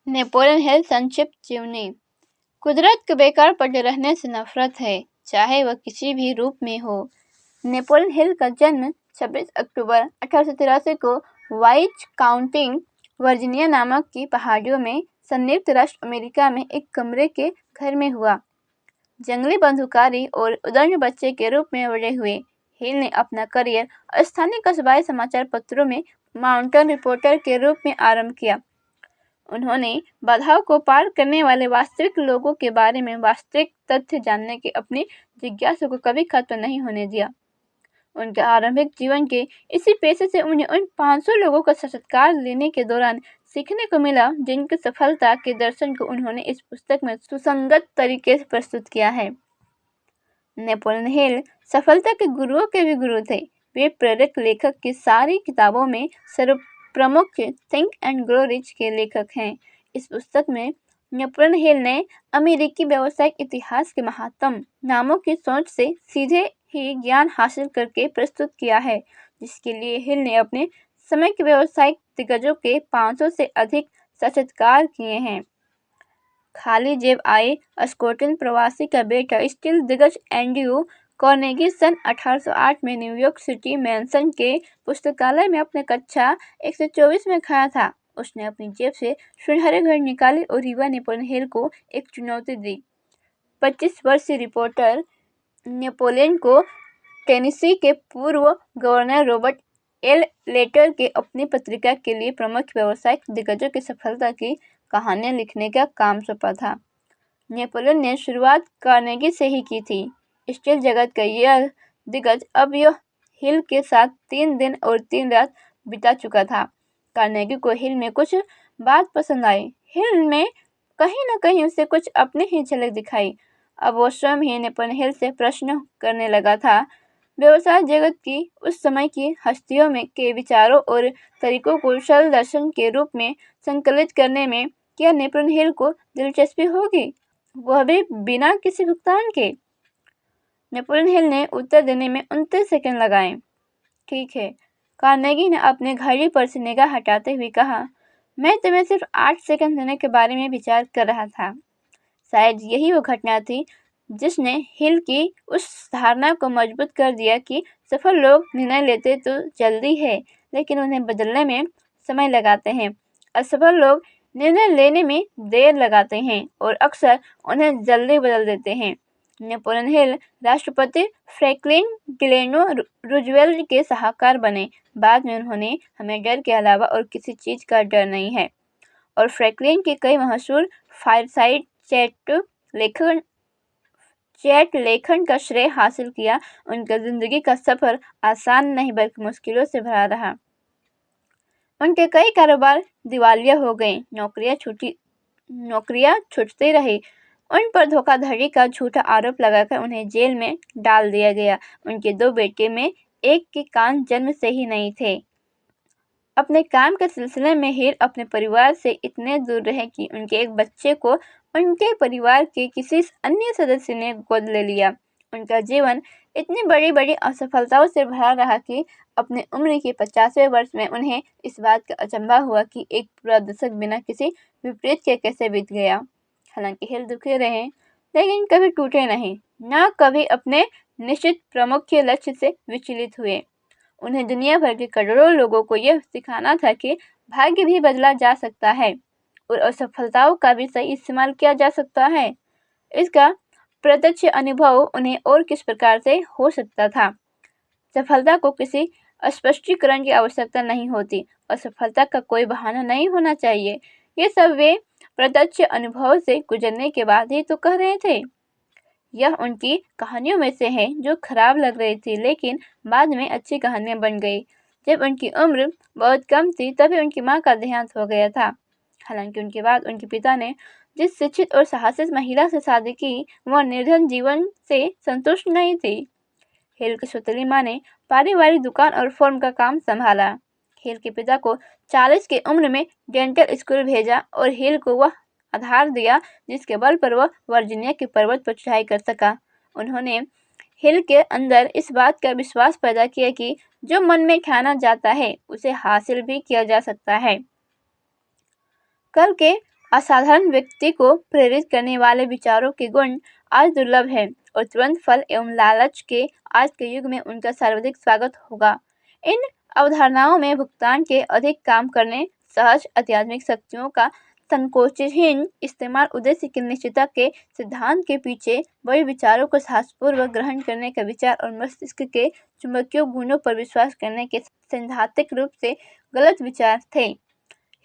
Napoleon Hill संक्षिप्त जीवनी। कुदरत के बेकार पड़े रहने से नफरत है, चाहे वह किसी भी रूप में हो। नेपोलियन हिल का जन्म 26 अक्टूबर 1883 को वाइट काउंटी, वर्जीनिया नामक की पहाड़ियों में संयुक्त राष्ट्र अमेरिका में एक कमरे के घर में हुआ। जंगली बंदूकधारी और उदंड बच्चे के रूप में बड़े हुए हिल ने अपना करियर स्थानीय कस्बाई समाचार पत्रों में माउंटेन रिपोर्टर के रूप में आरंभ किया। उन्होंने बाधाओं को पार करने वाले वास्तविक लोगों के बारे में वास्तविक तथ्य जानने की अपनी जिज्ञासा को कभी खत्म नहीं होने दिया। उनके आरंभिक जीवन के इसी पेशे से उन्हें उन 500 लोगों का साक्षात्कार लेने के दौरान सीखने को मिला जिनकी सफलता के दर्शन को उन्होंने इस पुस्तक में सुसंगत तरीके से प्रस्तुत किया है। नेपोलियन हिल सफलता के गुरुओं के भी गुरु थे। वे प्रेरक लेखक की सारी किताबों में प्रमुख थिंक एंड ग्रो रिच के लेखक हैं। इस पुस्तक में नेपोलियन हिल ने अमेरिकी व्यावसायिक इतिहास के महत्तम नामों की सोच से सीधे ही ज्ञान हासिल करके प्रस्तुत किया है, जिसके लिए हिल ने अपने समय के व्यावसायिक दिग्गजों के 500 से अधिक साक्षात्कार किए हैं। खाली जेब आए स्कॉटलैंड प्रवासी का बेटा स्टील दिग्गज एंड्रयू कार्नेगी सन 1808 में न्यूयॉर्क सिटी मैनसन के पुस्तकालय में अपने कक्षा 124 में खड़ा था। उसने अपनी जेब से सुनहरे घड़ी निकाली और युवा नेपोलियन हिल को एक चुनौती दी। 25 वर्षीय रिपोर्टर नेपोलियन को टेनेसी के पूर्व गवर्नर रॉबर्ट एल लेटर के अपनी पत्रिका के लिए प्रमुख व्यावसायिक दिग्गजों की सफलता की कहानियां लिखने का काम सौंपा था। नेपोलियन ने शुरुआत कार्नेगी से ही की थी। स्टील जगत का यह दिग्गज अब यह हिल के साथ 3 दिन और 3 रात बिता चुका था। कार्नेगी को हिल में कुछ बात पसंद आई। हिल में कहीं न कहीं उसे कुछ अपनी ही झलक दिखाई। अब वो स्वयं ही नेपोलियन हिल से प्रश्न करने लगा था। व्यवसाय जगत की उस समय की हस्तियों में के विचारों और तरीकों को सरल दर्शन के रूप में संकलित करने में क्या नेपोलियन हिल को दिलचस्पी होगी, वह भी बिना किसी भुगतान के? नेपोलियन हिल ने उत्तर देने में 29 सेकंड लगाए। ठीक है, कार्नेगी ने अपने घड़ी पर से निगाह हटाते हुए कहा, मैं तुम्हें सिर्फ 8 सेकंड देने के बारे में विचार कर रहा था। शायद यही वो घटना थी जिसने हिल की उस धारणा को मजबूत कर दिया कि सफल लोग निर्णय लेते तो जल्दी है, लेकिन उन्हें बदलने में समय लगाते हैं। असफल लोग निर्णय लेने में देर लगाते हैं और अक्सर उन्हें जल्दी बदल देते हैं। नेपोलियन हिल राष्ट्रपति फ्रैंकलिन डिलेनो रूजवेल्ट के सलाहकार बने। बाद में उन्होंने हमें डर के अलावा और किसी चीज का डर नहीं है और फ्रैंकलिन के कई मशहूर फायरसाइड चैट लेखन का श्रेय हासिल किया। उनका जिंदगी का सफर आसान नहीं बल्कि मुश्किलों से भरा रहा। उनके कई कारोबार दिवालिया हो गए, नौकरियां छूटती रही, उन पर धोखाधड़ी का झूठा आरोप लगाकर उन्हें जेल में डाल दिया गया। उनके 2 बेटे में एक के कान जन्म से ही नहीं थे। अपने काम के सिलसिले में हिल अपने परिवार से इतने दूर रहे कि उनके एक बच्चे को उनके परिवार के किसी अन्य सदस्य ने गोद ले लिया। उनका जीवन इतनी बड़ी बड़ी असफलताओं से भरा रहा कि अपने उम्र के 50वें वर्ष में उन्हें इस बात का अचंभा हुआ कि एक पूरा दशक बिना किसी विपरीत के कैसे बीत गया। हालांकि हिल दुखी रहे, लेकिन कभी टूटे नहीं, न कभी अपने निश्चित प्रमुख लक्ष्य से विचलित हुए। उन्हें दुनिया भर के करोड़ों लोगों को यह सिखाना था कि भाग्य भी बदला जा सकता है और असफलताओं का भी सही इस्तेमाल किया जा सकता है। इसका प्रत्यक्ष अनुभव उन्हें और किस प्रकार से हो सकता था। सफलता को किसी स्पष्टीकरण की आवश्यकता नहीं होती और सफलता का कोई बहाना नहीं होना चाहिए। ये सब वे प्रत्यक्ष अनुभव से गुजरने के बाद ही तो कह रहे थे। यह उनकी कहानियों में से है जो खराब लग रही थी, लेकिन बाद में अच्छी कहानियां बन गई। जब उनकी उम्र बहुत कम थी तभी उनकी मां का देहांत हो गया था। हालांकि उनके बाद उनके पिता ने जिस शिक्षित और साहसी महिला से शादी की, वह निर्धन जीवन से संतुष्ट नहीं थी। हिल की सौतेली मां ने पारिवारिक दुकान और फर्म का काम संभाला। हिल के पिता को 40 की उम्र में डेंटल स्कूल भेजा और हिल को वह आधार दिया जिसके बल पर वह वर्जीनिया के पर्वत पर चढ़ाई कर सका। उन्होंने हिल के अंदर इस बात का विश्वास पैदा किया कि जो मन में ठाना जाता है उसे हासिल भी किया जा सकता है। कल के असाधारण व्यक्ति को प्रेरित करने वाले विचारों के गुण आज दुर्लभ है और तुरंत फल एवं लालच के आज के युग में उनका सर्वाधिक स्वागत होगा। इन अवधारणाओं में भुगतान के अधिक काम करने, सहज आध्यात्मिक शक्तियों का संकोचहीन इस्तेमाल, उद्देश्य की निश्चितता के सिद्धांत के पीछे बड़े विचारों को साहसपूर्वक ग्रहण करने का विचार और मस्तिष्क के चुंबकीय गुणों पर विश्वास करने के सैद्धांतिक रूप से गलत विचार थे।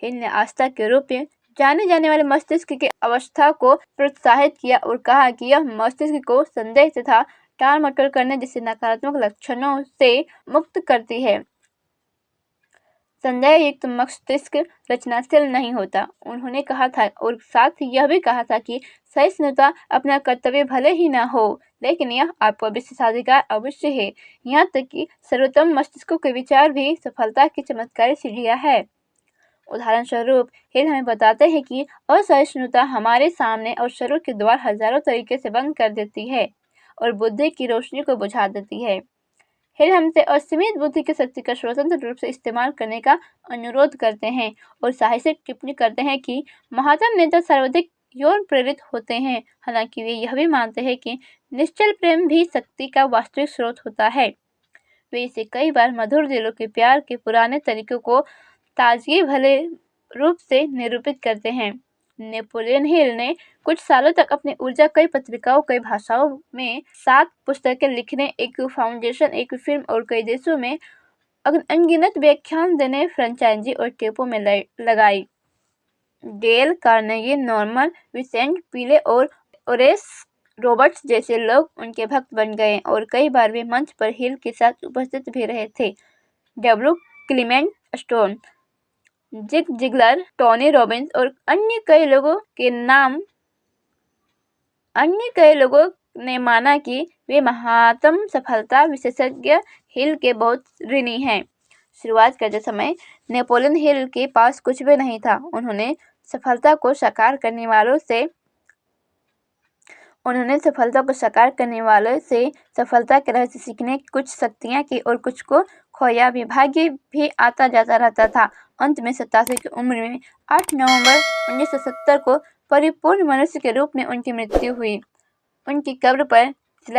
हिल ने आस्था के रूप में जाने जाने वाले मस्तिष्क की अवस्था को प्रोत्साहित किया और कहा कि यह मस्तिष्क को संदेह तथा टाल मटोल करने जैसे नकारात्मक लक्षणों से मुक्त करती है। संदेह युक्त मस्तिष्क रचनाशील नहीं होता। उन्होंने कहा था और साथ ही यह भी कहा था कि सहिष्णुता अपना कर्तव्य भले ही न हो, लेकिन यह आपका विशेषाधिकार अवश्य है। यहाँ तक कि सर्वोत्तम मस्तिष्कों के विचार भी सफलता की चमत्कारी सीढ़ियाँ है। उदाहरण स्वरूप हिल हमें बताते हैं कि असहिष्णुता हमारे सामने और शरीर के द्वार हजारों तरीके से बंद कर देती है और बुद्धि की रोशनी को बुझा देती है। हिल हमसे असीमित बुद्धि की शक्ति का स्वतंत्र रूप से इस्तेमाल करने का अनुरोध करते हैं और साहसिक टिप्पणी करते हैं कि महात्मा नेता सर्वाधिक यौन प्रेरित होते हैं। हालांकि वे यह भी मानते हैं कि निश्चल प्रेम भी शक्ति का वास्तविक स्रोत होता है। वे इसे कई बार मधुर दिलों के प्यार के पुराने तरीकों को ताजगी भले रूप से निरूपित करते हैं। नेपोलियन हिल ने कुछ सालों तक अपनी ऊर्जा कई पत्रिकाओं, कई भाषाओं में 7 पुस्तकें लिखने, एक फाउंडेशन, एक फिल्म और कई देशों में अनगिनत व्याख्यान देने, फ्रेंचाइजी और टेपों में लगाई। डेल कार्नेगी, नॉर्मन विसेंट पीले और ओरेस रॉबर्ट्स जैसे लोग उनके भक्त बन गए और कई बार वे मंच पर हिल के साथ उपस्थित भी रहे थे। W Clement Stone, Zig Ziglar, Tony Robbins और अन्य कई लोगों ने माना कि वे महानतम सफलता विशेषज्ञ हिल के बहुत ऋणी हैं। शुरुआत करते समय नेपोलियन हिल के पास कुछ भी नहीं था। उन्होंने सफलता को साकार करने वालों से सफलता के रहस्य सीखने की कुछ शक्तियाँ की और कुछ को खोया भी। भाग्य भी आता जाता रहता था। अंत में 87 की उम्र में 8 नवंबर 1970 को परिपूर्ण मनुष्य के रूप में उनकी मृत्यु हुई। उनकी कब्र पर